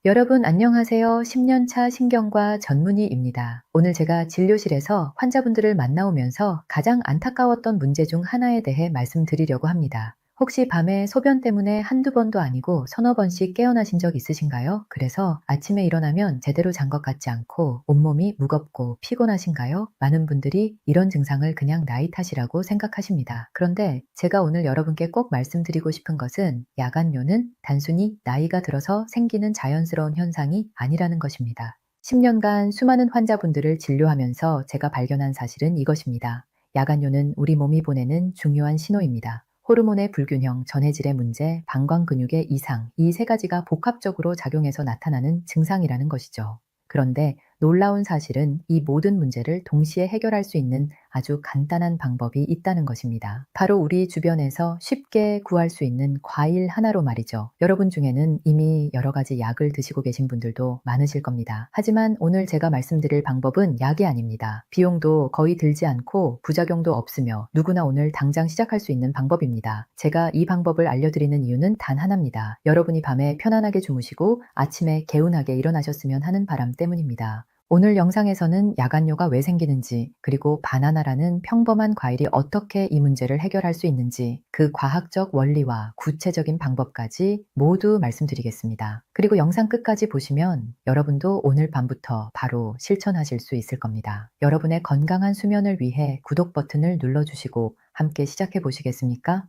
여러분 안녕하세요. 10년차 신경과 전문의입니다. 오늘 제가 진료실에서 환자분들을 만나오면서 가장 안타까웠던 문제 중 하나에 대해 말씀드리려고 합니다. 혹시 밤에 소변 때문에 한두 번도 아니고 서너 번씩 깨어나신 적 있으신가요? 그래서 아침에 일어나면 제대로 잔 것 같지 않고 온몸이 무겁고 피곤하신가요? 많은 분들이 이런 증상을 그냥 나이 탓이라고 생각하십니다. 그런데 제가 오늘 여러분께 꼭 말씀드리고 싶은 것은 야간뇨는 단순히 나이가 들어서 생기는 자연스러운 현상이 아니라는 것입니다. 10년간 수많은 환자분들을 진료하면서 제가 발견한 사실은 이것입니다. 야간뇨는 우리 몸이 보내는 중요한 신호입니다. 호르몬의 불균형, 전해질의 문제, 방광 근육의 이상, 이 세 가지가 복합적으로 작용해서 나타나는 증상이라는 것이죠. 그런데 놀라운 사실은 이 모든 문제를 동시에 해결할 수 있는 아주 간단한 방법이 있다는 것입니다. 바로 우리 주변에서 쉽게 구할 수 있는 과일 하나로 말이죠. 여러분 중에는 이미 여러 가지 약을 드시고 계신 분들도 많으실 겁니다. 하지만 오늘 제가 말씀드릴 방법은 약이 아닙니다. 비용도 거의 들지 않고 부작용도 없으며 누구나 오늘 당장 시작할 수 있는 방법입니다. 제가 이 방법을 알려드리는 이유는 단 하나입니다. 여러분이 밤에 편안하게 주무시고 아침에 개운하게 일어나셨으면 하는 바람 때문입니다. 오늘 영상에서는 야간뇨가 왜 생기는지, 그리고 바나나라는 평범한 과일이 어떻게 이 문제를 해결할 수 있는지, 그 과학적 원리와 구체적인 방법까지 모두 말씀드리겠습니다. 그리고 영상 끝까지 보시면 여러분도 오늘 밤부터 바로 실천하실 수 있을 겁니다. 여러분의 건강한 수면을 위해 구독 버튼을 눌러주시고 함께 시작해 보시겠습니까?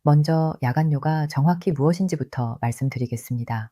먼저 야간뇨가 정확히 무엇인지부터 말씀드리겠습니다.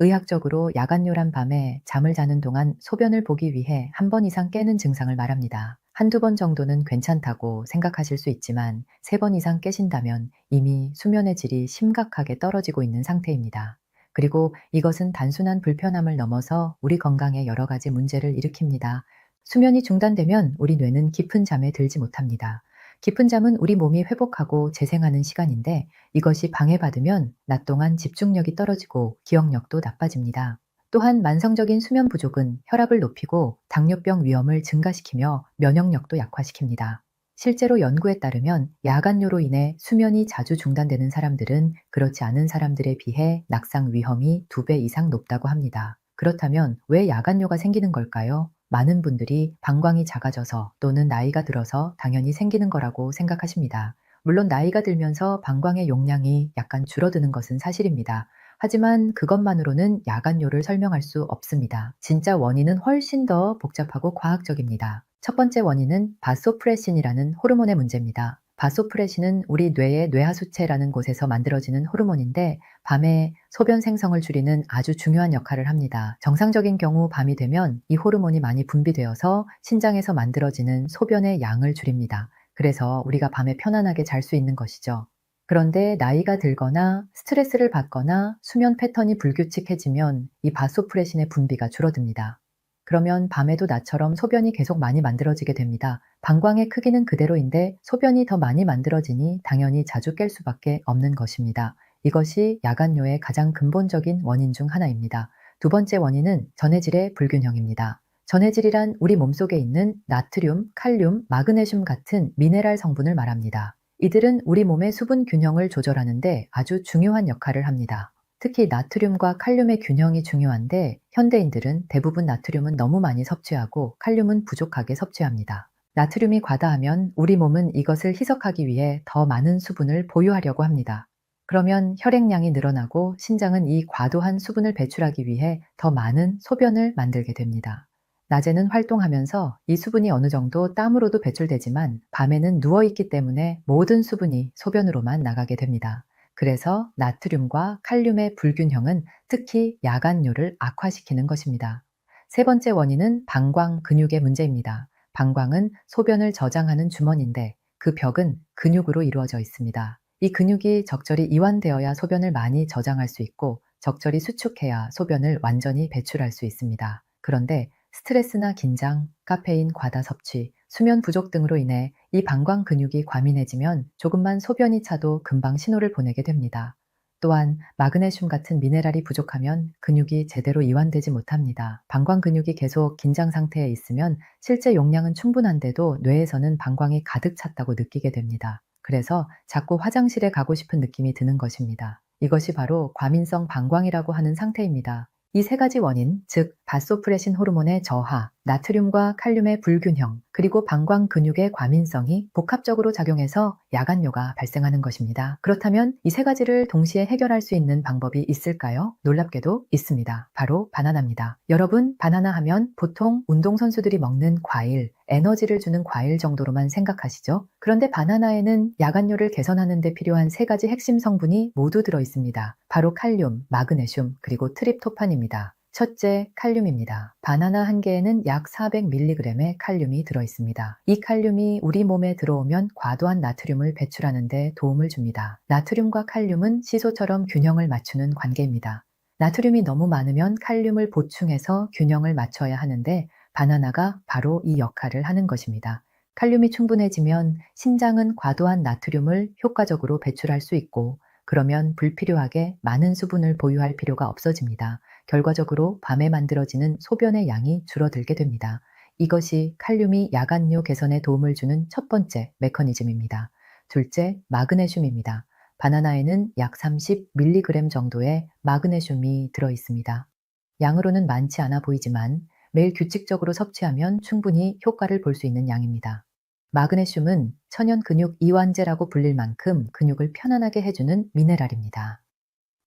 의학적으로 야간뇨란 밤에 잠을 자는 동안 소변을 보기 위해 한 번 이상 깨는 증상을 말합니다. 한두 번 정도는 괜찮다고 생각하실 수 있지만 3번 이상 깨신다면 이미 수면의 질이 심각하게 떨어지고 있는 상태입니다. 그리고 이것은 단순한 불편함을 넘어서 우리 건강에 여러 가지 문제를 일으킵니다. 수면이 중단되면 우리 뇌는 깊은 잠에 들지 못합니다. 깊은 잠은 우리 몸이 회복하고 재생하는 시간인데 이것이 방해받으면 낮 동안 집중력이 떨어지고 기억력도 나빠집니다. 또한 만성적인 수면 부족은 혈압을 높이고 당뇨병 위험을 증가시키며 면역력도 약화시킵니다. 실제로 연구에 따르면 야간뇨로 인해 수면이 자주 중단되는 사람들은 그렇지 않은 사람들에 비해 낙상 위험이 2배 이상 높다고 합니다. 그렇다면 왜 야간뇨가 생기는 걸까요? 많은 분들이 방광이 작아져서 또는 나이가 들어서 당연히 생기는 거라고 생각하십니다. 물론 나이가 들면서 방광의 용량이 약간 줄어드는 것은 사실입니다. 하지만 그것만으로는 야간뇨를 설명할 수 없습니다. 진짜 원인은 훨씬 더 복잡하고 과학적입니다. 첫 번째 원인은 바소프레신이라는 호르몬의 문제입니다. 바소프레신은 우리 뇌의 뇌하수체라는 곳에서 만들어지는 호르몬인데 밤에 소변 생성을 줄이는 아주 중요한 역할을 합니다. 정상적인 경우 밤이 되면 이 호르몬이 많이 분비되어서 신장에서 만들어지는 소변의 양을 줄입니다. 그래서 우리가 밤에 편안하게 잘 수 있는 것이죠. 그런데 나이가 들거나 스트레스를 받거나 수면 패턴이 불규칙해지면 이 바소프레신의 분비가 줄어듭니다. 그러면 밤에도 나처럼 소변이 계속 많이 만들어지게 됩니다. 방광의 크기는 그대로인데 소변이 더 많이 만들어지니 당연히 자주 깰 수밖에 없는 것입니다. 이것이 야간뇨의 가장 근본적인 원인 중 하나입니다. 두 번째 원인은 전해질의 불균형입니다. 전해질이란 우리 몸속에 있는 나트륨, 칼륨, 마그네슘 같은 미네랄 성분을 말합니다. 이들은 우리 몸의 수분 균형을 조절하는데 아주 중요한 역할을 합니다. 특히 나트륨과 칼륨의 균형이 중요한데 현대인들은 대부분 나트륨은 너무 많이 섭취하고 칼륨은 부족하게 섭취합니다. 나트륨이 과다하면 우리 몸은 이것을 희석하기 위해 더 많은 수분을 보유하려고 합니다. 그러면 혈액량이 늘어나고 신장은 이 과도한 수분을 배출하기 위해 더 많은 소변을 만들게 됩니다. 낮에는 활동하면서 이 수분이 어느 정도 땀으로도 배출되지만 밤에는 누워있기 때문에 모든 수분이 소변으로만 나가게 됩니다. 그래서 나트륨과 칼륨의 불균형은 특히 야간뇨를 악화시키는 것입니다. 세 번째 원인은 방광 근육의 문제입니다. 방광은 소변을 저장하는 주머니인데 그 벽은 근육으로 이루어져 있습니다. 이 근육이 적절히 이완되어야 소변을 많이 저장할 수 있고 적절히 수축해야 소변을 완전히 배출할 수 있습니다. 그런데 스트레스나 긴장, 카페인 과다 섭취, 수면 부족 등으로 인해 이 방광 근육이 과민해지면 조금만 소변이 차도 금방 신호를 보내게 됩니다. 또한 마그네슘 같은 미네랄이 부족하면 근육이 제대로 이완되지 못합니다. 방광 근육이 계속 긴장 상태에 있으면 실제 용량은 충분한데도 뇌에서는 방광이 가득 찼다고 느끼게 됩니다. 그래서 자꾸 화장실에 가고 싶은 느낌이 드는 것입니다. 이것이 바로 과민성 방광이라고 하는 상태입니다. 이 세 가지 원인, 즉 바소프레신 호르몬의 저하, 나트륨과 칼륨의 불균형, 그리고 방광 근육의 과민성이 복합적으로 작용해서 야간뇨가 발생하는 것입니다. 그렇다면 이 세 가지를 동시에 해결할 수 있는 방법이 있을까요? 놀랍게도 있습니다. 바로 바나나입니다. 여러분, 바나나 하면 보통 운동선수들이 먹는 과일, 에너지를 주는 과일 정도로만 생각하시죠? 그런데 바나나에는 야간뇨를 개선하는 데 필요한 세 가지 핵심 성분이 모두 들어 있습니다. 바로 칼륨, 마그네슘, 그리고 트립토판입니다. 첫째, 칼륨입니다. 바나나 한 개에는 약 400mg의 칼륨이 들어 있습니다. 이 칼륨이 우리 몸에 들어오면 과도한 나트륨을 배출하는 데 도움을 줍니다. 나트륨과 칼륨은 시소처럼 균형을 맞추는 관계입니다. 나트륨이 너무 많으면 칼륨을 보충해서 균형을 맞춰야 하는데 바나나가 바로 이 역할을 하는 것입니다. 칼륨이 충분해지면 신장은 과도한 나트륨을 효과적으로 배출할 수 있고, 그러면 불필요하게 많은 수분을 보유할 필요가 없어집니다. 결과적으로 밤에 만들어지는 소변의 양이 줄어들게 됩니다. 이것이 칼륨이 야간뇨 개선에 도움을 주는 첫 번째 메커니즘입니다. 둘째, 마그네슘입니다. 바나나에는 약 30mg 정도의 마그네슘이 들어 있습니다. 양으로는 많지 않아 보이지만 매일 규칙적으로 섭취하면 충분히 효과를 볼 수 있는 양입니다. 마그네슘은 천연 근육 이완제라고 불릴 만큼 근육을 편안하게 해주는 미네랄입니다.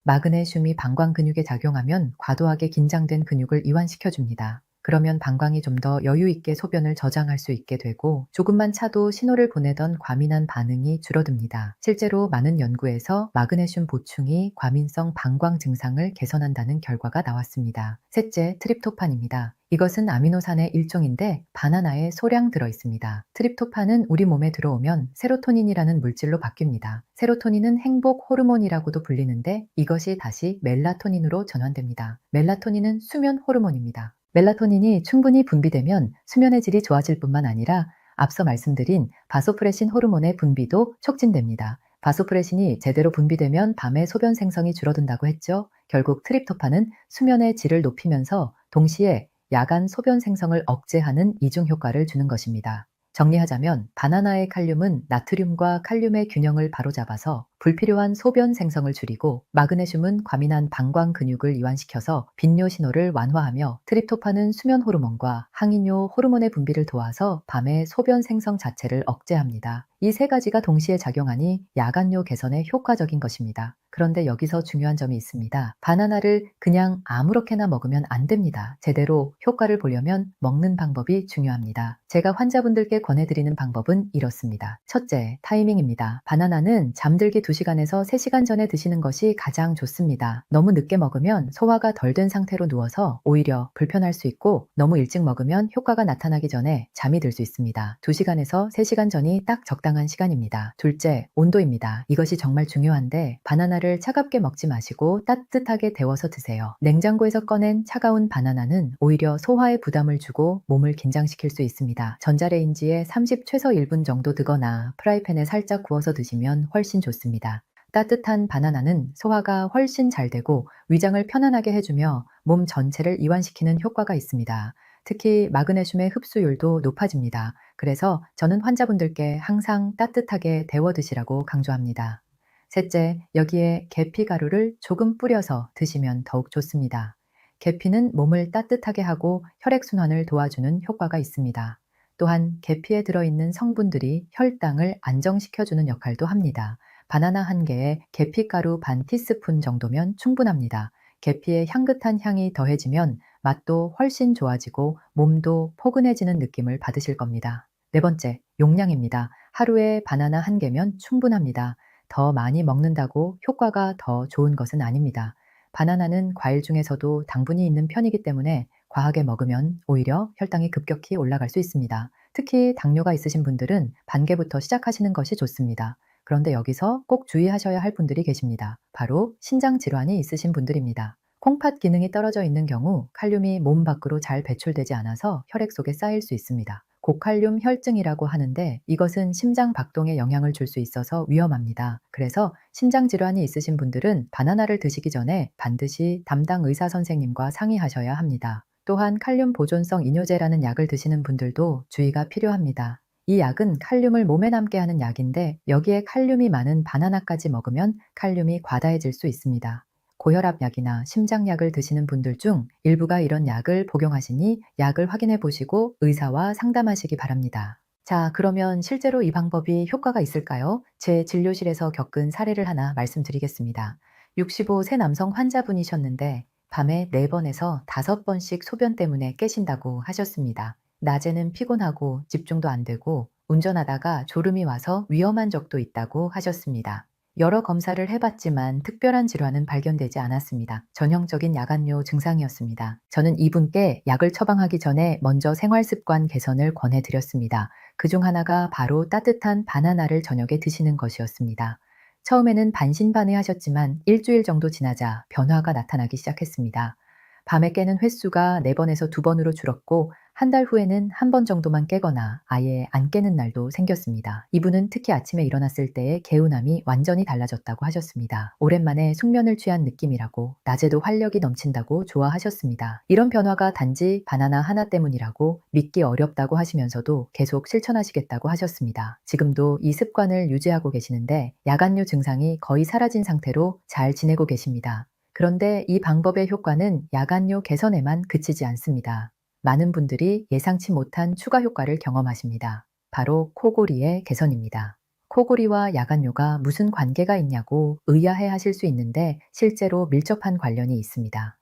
마그네슘이 방광 근육에 작용하면 과도하게 긴장된 근육을 이완시켜줍니다. 그러면 방광이 좀 더 여유 있게 소변을 저장할 수 있게 되고, 조금만 차도 신호를 보내던 과민한 반응이 줄어듭니다. 실제로 많은 연구에서 마그네슘 보충이 과민성 방광 증상을 개선한다는 결과가 나왔습니다. 셋째, 트립토판입니다. 이것은 아미노산의 일종인데 바나나에 소량 들어 있습니다. 트립토판은 우리 몸에 들어오면 세로토닌이라는 물질로 바뀝니다. 세로토닌은 행복 호르몬이라고도 불리는데 이것이 다시 멜라토닌으로 전환됩니다. 멜라토닌은 수면 호르몬입니다. 멜라토닌이 충분히 분비되면 수면의 질이 좋아질 뿐만 아니라 앞서 말씀드린 바소프레신 호르몬의 분비도 촉진됩니다. 바소프레신이 제대로 분비되면 밤에 소변 생성이 줄어든다고 했죠. 결국 트립토판은 수면의 질을 높이면서 동시에 야간 소변 생성을 억제하는 이중 효과를 주는 것입니다. 정리하자면 바나나의 칼륨은 나트륨과 칼륨의 균형을 바로잡아서 불필요한 소변 생성을 줄이고, 마그네슘은 과민한 방광 근육을 이완시켜서 빈뇨 신호를 완화하며, 트립토판은 수면 호르몬과 항이뇨 호르몬의 분비를 도와서 밤의 소변 생성 자체를 억제합니다. 이 세 가지가 동시에 작용하니 야간뇨 개선에 효과적인 것입니다. 그런데 여기서 중요한 점이 있습니다. 바나나를 그냥 아무렇게나 먹으면 안 됩니다. 제대로 효과를 보려면 먹는 방법이 중요합니다. 제가 환자분들께 권해드리는 방법은 이렇습니다. 첫째, 타이밍입니다. 바나나는 잠들기 2시간에서 3시간 전에 드시는 것이 가장 좋습니다. 너무 늦게 먹으면 소화가 덜 된 상태로 누워서 오히려 불편할 수 있고, 너무 일찍 먹으면 효과가 나타나기 전에 잠이 들 수 있습니다. 2시간에서 3시간 전이 딱 적당한 시간입니다. 둘째, 온도입니다. 이것이 정말 중요한데 바나나를 차갑게 먹지 마시고 따뜻하게 데워서 드세요. 냉장고에서 꺼낸 차가운 바나나는 오히려 소화에 부담을 주고 몸을 긴장시킬 수 있습니다. 전자레인지에 30 최소 1분 정도 두거나 프라이팬에 살짝 구워서 드시면 훨씬 좋습니다. 따뜻한 바나나는 소화가 훨씬 잘 되고 위장을 편안하게 해주며 몸 전체를 이완시키는 효과가 있습니다. 특히 마그네슘의 흡수율도 높아집니다. 그래서 저는 환자분들께 항상 따뜻하게 데워 드시라고 강조합니다. 셋째, 여기에 계피 가루를 조금 뿌려서 드시면 더욱 좋습니다. 계피는 몸을 따뜻하게 하고 혈액순환을 도와주는 효과가 있습니다. 또한 계피에 들어있는 성분들이 혈당을 안정시켜주는 역할도 합니다. 바나나 한 개에 계피가루 반 티스푼 정도면 충분합니다. 계피의 향긋한 향이 더해지면 맛도 훨씬 좋아지고 몸도 포근해지는 느낌을 받으실 겁니다. 네 번째, 용량입니다. 하루에 바나나 한 개면 충분합니다. 더 많이 먹는다고 효과가 더 좋은 것은 아닙니다. 바나나는 과일 중에서도 당분이 있는 편이기 때문에 과하게 먹으면 오히려 혈당이 급격히 올라갈 수 있습니다. 특히 당뇨가 있으신 분들은 반 개부터 시작하시는 것이 좋습니다. 그런데 여기서 꼭 주의하셔야 할 분들이 계십니다. 바로 신장 질환이 있으신 분들입니다. 콩팥 기능이 떨어져 있는 경우 칼륨이 몸 밖으로 잘 배출되지 않아서 혈액 속에 쌓일 수 있습니다. 고칼륨 혈증이라고 하는데 이것은 심장 박동에 영향을 줄 수 있어서 위험합니다. 그래서 심장 질환이 있으신 분들은 바나나를 드시기 전에 반드시 담당 의사 선생님과 상의하셔야 합니다. 또한 칼륨 보존성 이뇨제라는 약을 드시는 분들도 주의가 필요합니다. 이 약은 칼륨을 몸에 남게 하는 약인데 여기에 칼륨이 많은 바나나까지 먹으면 칼륨이 과다해질 수 있습니다. 고혈압 약이나 심장약을 드시는 분들 중 일부가 이런 약을 복용하시니 약을 확인해 보시고 의사와 상담하시기 바랍니다. 자, 그러면 실제로 이 방법이 효과가 있을까요? 제 진료실에서 겪은 사례를 하나 말씀드리겠습니다. 65세 남성 환자분이셨는데 밤에 4번에서 5번씩 소변 때문에 깨신다고 하셨습니다. 낮에는 피곤하고 집중도 안 되고 운전하다가 졸음이 와서 위험한 적도 있다고 하셨습니다. 여러 검사를 해봤지만 특별한 질환은 발견되지 않았습니다. 전형적인 야간요 증상이었습니다. 저는 이분께 약을 처방하기 전에 먼저 생활습관 개선을 권해드렸습니다. 그중 하나가 바로 따뜻한 바나나를 저녁에 드시는 것이었습니다. 처음에는 반신반의하셨지만 일주일 정도 지나자 변화가 나타나기 시작했습니다. 밤에 깨는 횟수가 4번에서 2번으로 줄었고 한 달 후에는 1번 정도만 깨거나 아예 안 깨는 날도 생겼습니다. 이분은 특히 아침에 일어났을 때의 개운함이 완전히 달라졌다고 하셨습니다. 오랜만에 숙면을 취한 느낌이라고, 낮에도 활력이 넘친다고 좋아하셨습니다. 이런 변화가 단지 바나나 하나 때문이라고 믿기 어렵다고 하시면서도 계속 실천하시겠다고 하셨습니다. 지금도 이 습관을 유지하고 계시는데 야간요 증상이 거의 사라진 상태로 잘 지내고 계십니다. 그런데 이 방법의 효과는 야간요 개선에만 그치지 않습니다. 많은 분들이 예상치 못한 추가 효과를 경험하십니다. 바로 코골이의 개선입니다. 코골이와 야간요가 무슨 관계가 있냐고 의아해 하실 수 있는데 실제로 밀접한 관련이 있습니다.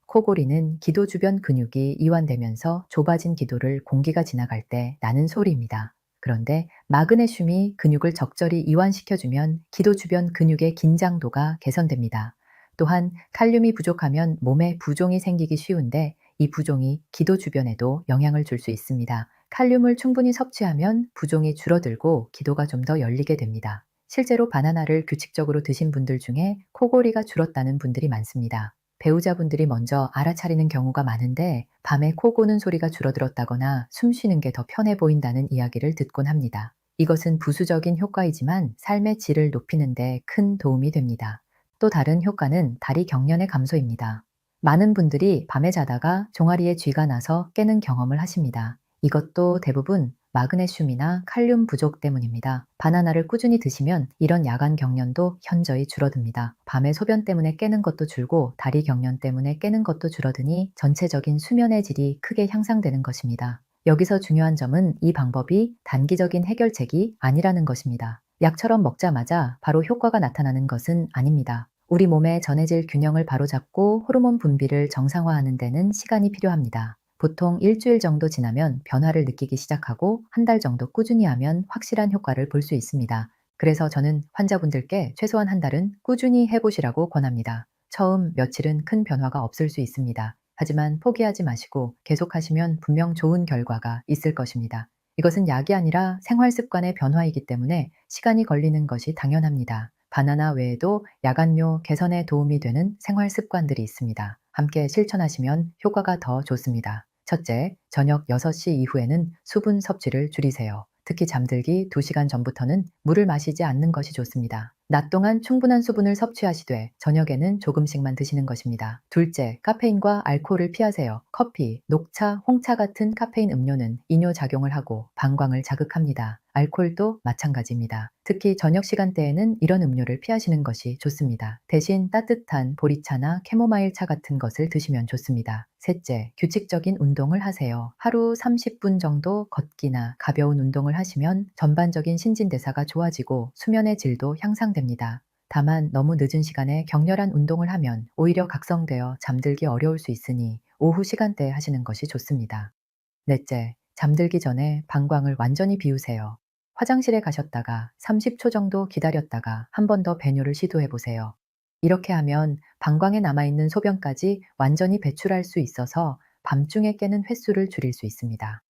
코골이는 기도 주변 근육이 이완되면서 좁아진 기도를 공기가 지나갈 때 나는 소리입니다. 그런데 마그네슘이 근육을 적절히 이완시켜주면 기도 주변 근육의 긴장도가 개선됩니다. 또한 칼륨이 부족하면 몸에 부종이 생기기 쉬운데 이 부종이 기도 주변에도 영향을 줄 수 있습니다. 칼륨을 충분히 섭취하면 부종이 줄어들고 기도가 좀 더 열리게 됩니다. 실제로 바나나를 규칙적으로 드신 분들 중에 코골이가 줄었다는 분들이 많습니다. 배우자분들이 먼저 알아차리는 경우가 많은데 밤에 코 고는 소리가 줄어들었다거나 숨 쉬는 게 더 편해 보인다는 이야기를 듣곤 합니다. 이것은 부수적인 효과이지만 삶의 질을 높이는 데 큰 도움이 됩니다. 또 다른 효과는 다리 경련의 감소입니다. 많은 분들이 밤에 자다가 종아리에 쥐가 나서 깨는 경험을 하십니다. 이것도 대부분 마그네슘이나 칼륨 부족 때문입니다. 바나나를 꾸준히 드시면 이런 야간 경련도 현저히 줄어듭니다. 밤에 소변 때문에 깨는 것도 줄고 다리 경련 때문에 깨는 것도 줄어드니 전체적인 수면의 질이 크게 향상되는 것입니다. 여기서 중요한 점은 이 방법이 단기적인 해결책이 아니라는 것입니다. 약처럼 먹자마자 바로 효과가 나타나는 것은 아닙니다. 우리 몸의 전해질 균형을 바로잡고 호르몬 분비를 정상화하는 데는 시간이 필요합니다. 보통 일주일 정도 지나면 변화를 느끼기 시작하고 한 달 정도 꾸준히 하면 확실한 효과를 볼 수 있습니다. 그래서 저는 환자분들께 최소한 한 달은 꾸준히 해보시라고 권합니다. 처음 며칠은 큰 변화가 없을 수 있습니다. 하지만 포기하지 마시고 계속하시면 분명 좋은 결과가 있을 것입니다. 이것은 약이 아니라 생활 습관의 변화이기 때문에 시간이 걸리는 것이 당연합니다. 바나나 외에도 야간요 개선에 도움이 되는 생활 습관들이 있습니다. 함께 실천하시면 효과가 더 좋습니다. 첫째, 저녁 6시 이후에는 수분 섭취를 줄이세요. 특히 잠들기 2시간 전부터는 물을 마시지 않는 것이 좋습니다. 낮 동안 충분한 수분을 섭취하시되 저녁에는 조금씩만 드시는 것입니다. 둘째, 카페인과 알코올을 피하세요. 커피, 녹차, 홍차 같은 카페인 음료는 이뇨작용을 하고 방광을 자극합니다. 알코올도 마찬가지입니다. 특히 저녁 시간대에는 이런 음료를 피하시는 것이 좋습니다. 대신 따뜻한 보리차나 캐모마일 차 같은 것을 드시면 좋습니다. 셋째, 규칙적인 운동을 하세요. 하루 30분 정도 걷기나 가벼운 운동을 하시면 전반적인 신진대사가 좋아지고 수면의 질도 향상됩니다. 다만 너무 늦은 시간에 격렬한 운동을 하면 오히려 각성되어 잠들기 어려울 수 있으니 오후 시간대에 하시는 것이 좋습니다. 넷째, 잠들기 전에 방광을 완전히 비우세요. 화장실에 가셨다가 30초 정도 기다렸다가 한 번 더 배뇨를 시도해 보세요. 이렇게 하면 방광에 남아있는 소변까지 완전히 배출할 수 있어서 밤중에 깨는 횟수를 줄일 수 있습니다.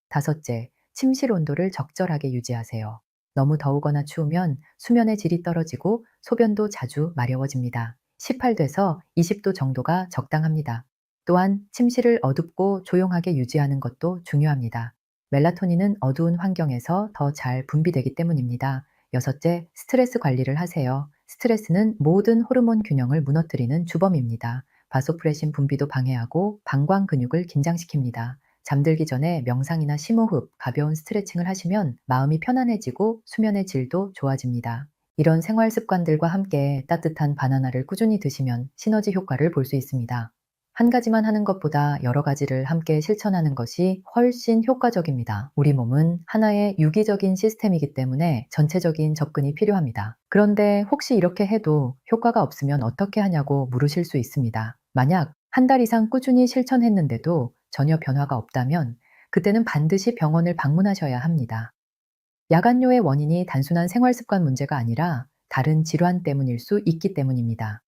다섯째, 침실 온도를 적절하게 유지하세요. 너무 더우거나 추우면 수면의 질이 떨어지고 소변도 자주 마려워집니다. 18도에서 20도 정도가 적당합니다. 또한 침실을 어둡고 조용하게 유지하는 것도 중요합니다. 멜라토닌은 어두운 환경에서 더 잘 분비되기 때문입니다. 여섯째, 스트레스 관리를 하세요. 스트레스는 모든 호르몬 균형을 무너뜨리는 주범입니다. 바소프레신 분비도 방해하고 방광 근육을 긴장시킵니다. 잠들기 전에 명상이나 심호흡, 가벼운 스트레칭을 하시면 마음이 편안해지고 수면의 질도 좋아집니다. 이런 생활 습관들과 함께 따뜻한 바나나를 꾸준히 드시면 시너지 효과를 볼 수 있습니다. 한 가지만 하는 것보다 여러 가지를 함께 실천하는 것이 훨씬 효과적입니다. 우리 몸은 하나의 유기적인 시스템이기 때문에 전체적인 접근이 필요합니다. 그런데 혹시 이렇게 해도 효과가 없으면 어떻게 하냐고 물으실 수 있습니다. 만약 한 달 이상 꾸준히 실천했는데도 전혀 변화가 없다면 그때는 반드시 병원을 방문하셔야 합니다. 야간뇨의 원인이 단순한 생활 습관 문제가 아니라 다른 질환 때문일 수 있기 때문입니다.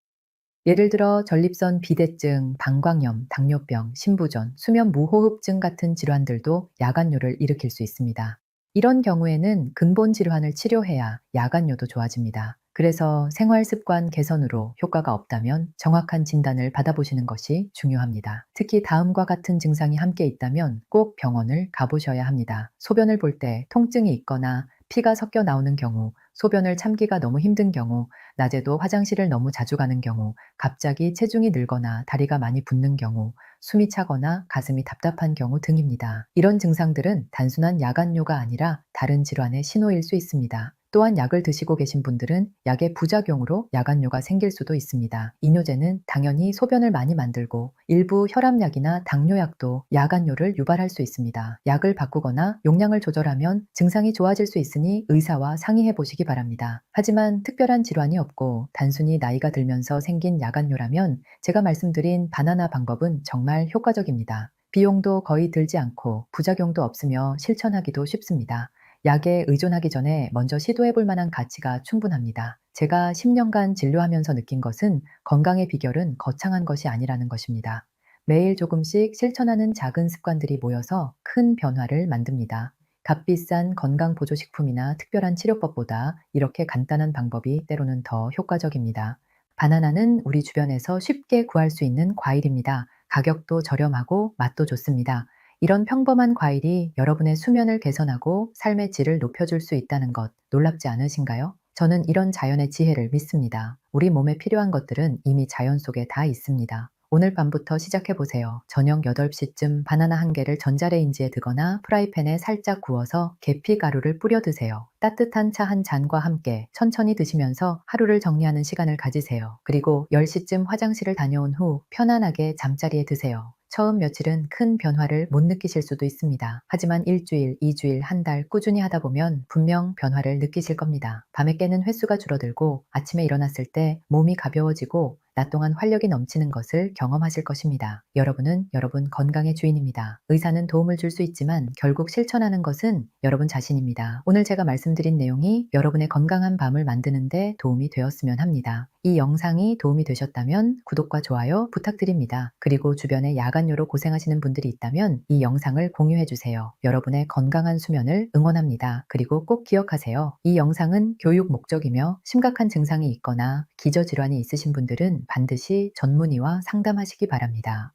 예를 들어 전립선 비대증, 방광염, 당뇨병, 신부전, 수면 무호흡증 같은 질환들도 야간뇨를 일으킬 수 있습니다. 이런 경우에는 근본 질환을 치료해야 야간뇨도 좋아집니다. 그래서 생활 습관 개선으로 효과가 없다면 정확한 진단을 받아보시는 것이 중요합니다. 특히 다음과 같은 증상이 함께 있다면 꼭 병원을 가보셔야 합니다. 소변을 볼 때 통증이 있거나 피가 섞여 나오는 경우, 소변을 참기가 너무 힘든 경우, 낮에도 화장실을 너무 자주 가는 경우, 갑자기 체중이 늘거나 다리가 많이 붓는 경우, 숨이 차거나 가슴이 답답한 경우 등입니다. 이런 증상들은 단순한 야간뇨가 아니라 다른 질환의 신호일 수 있습니다. 또한 약을 드시고 계신 분들은 약의 부작용으로 야간뇨가 생길 수도 있습니다. 이뇨제는 당연히 소변을 많이 만들고 일부 혈압약이나 당뇨약도 야간뇨를 유발할 수 있습니다. 약을 바꾸거나 용량을 조절하면 증상이 좋아질 수 있으니 의사와 상의해 보시기 바랍니다. 하지만 특별한 질환이 없고 단순히 나이가 들면서 생긴 야간뇨라면 제가 말씀드린 바나나 방법은 정말 효과적입니다. 비용도 거의 들지 않고 부작용도 없으며 실천하기도 쉽습니다. 약에 의존하기 전에 먼저 시도해 볼 만한 가치가 충분합니다. 제가 10년간 진료하면서 느낀 것은 건강의 비결은 거창한 것이 아니라는 것입니다. 매일 조금씩 실천하는 작은 습관들이 모여서 큰 변화를 만듭니다. 값비싼 건강보조식품이나 특별한 치료법보다 이렇게 간단한 방법이 때로는 더 효과적입니다. 바나나는 우리 주변에서 쉽게 구할 수 있는 과일입니다. 가격도 저렴하고 맛도 좋습니다. 이런 평범한 과일이 여러분의 수면을 개선하고 삶의 질을 높여줄 수 있다는 것 놀랍지 않으신가요? 저는 이런 자연의 지혜를 믿습니다. 우리 몸에 필요한 것들은 이미 자연 속에 다 있습니다. 오늘 밤부터 시작해보세요. 저녁 8시쯤 바나나 한 개를 전자레인지에 드거나 프라이팬에 살짝 구워서 계피 가루를 뿌려 드세요. 따뜻한 차 한 잔과 함께 천천히 드시면서 하루를 정리하는 시간을 가지세요. 그리고 10시쯤 화장실을 다녀온 후 편안하게 잠자리에 드세요. 처음 며칠은 큰 변화를 못 느끼실 수도 있습니다. 하지만 일주일, 2주일, 한 달 꾸준히 하다 보면 분명 변화를 느끼실 겁니다. 밤에 깨는 횟수가 줄어들고 아침에 일어났을 때 몸이 가벼워지고 낮 동안 활력이 넘치는 것을 경험하실 것입니다. 여러분은 여러분 건강의 주인입니다. 의사는 도움을 줄 수 있지만 결국 실천하는 것은 여러분 자신입니다. 오늘 제가 말씀드린 내용이 여러분의 건강한 밤을 만드는데 도움이 되었으면 합니다. 이 영상이 도움이 되셨다면 구독과 좋아요 부탁드립니다. 그리고 주변에 야간뇨로 고생하시는 분들이 있다면 이 영상을 공유해 주세요. 여러분의 건강한 수면을 응원합니다. 그리고 꼭 기억하세요. 이 영상은 교육 목적이며 심각한 증상이 있거나 기저질환이 있으신 분들은 반드시 전문의와 상담하시기 바랍니다.